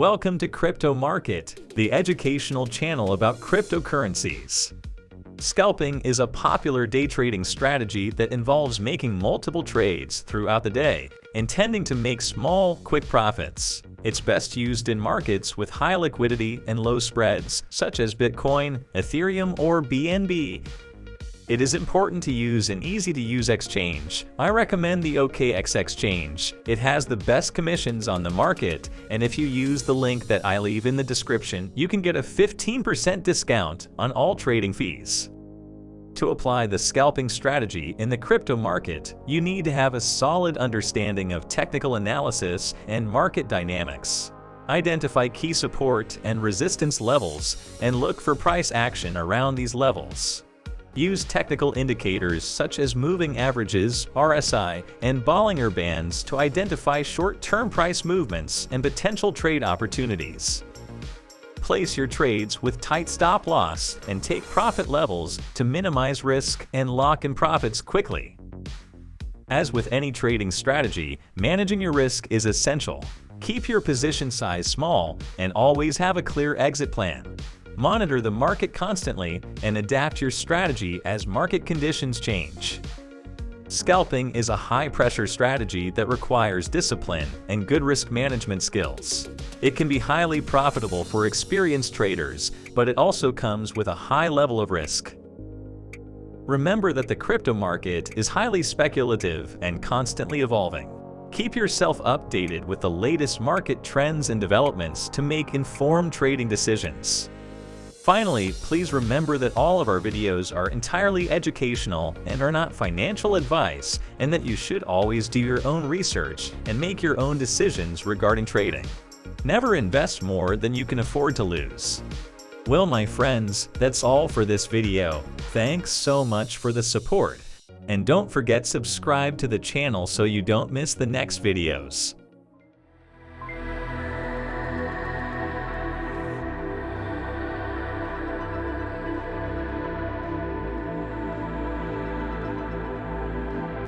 Welcome to Crypto Market, the educational channel about cryptocurrencies. Scalping is a popular day trading strategy that involves making multiple trades throughout the day, intending to make small, quick profits. It's best used in markets with high liquidity and low spreads, such as Bitcoin, Ethereum, or BNB. It is important to use an easy-to-use exchange. I recommend the OKX exchange. It has the best commissions on the market, and if you use the link that I leave in the description, you can get a 15% discount on all trading fees. To apply the scalping strategy in the crypto market, you need to have a solid understanding of technical analysis and market dynamics. Identify key support and resistance levels and look for price action around these levels. Use technical indicators such as moving averages, RSI, and Bollinger Bands to identify short-term price movements and potential trade opportunities. Place your trades with tight stop loss and take profit levels to minimize risk and lock in profits quickly. As with any trading strategy, managing your risk is essential. Keep your position size small and always have a clear exit plan. Monitor the market constantly and adapt your strategy as market conditions change. Scalping is a high-pressure strategy that requires discipline and good risk management skills. It can be highly profitable for experienced traders, but it also comes with a high level of risk. Remember that the crypto market is highly speculative and constantly evolving. Keep yourself updated with the latest market trends and developments to make informed trading decisions. Finally, please remember that all of our videos are entirely educational and are not financial advice, and that you should always do your own research and make your own decisions regarding trading. Never invest more than you can afford to lose. Well, my friends, that's all for this video. Thanks so much for the support. And don't forget subscribe to the channel so you don't miss the next videos.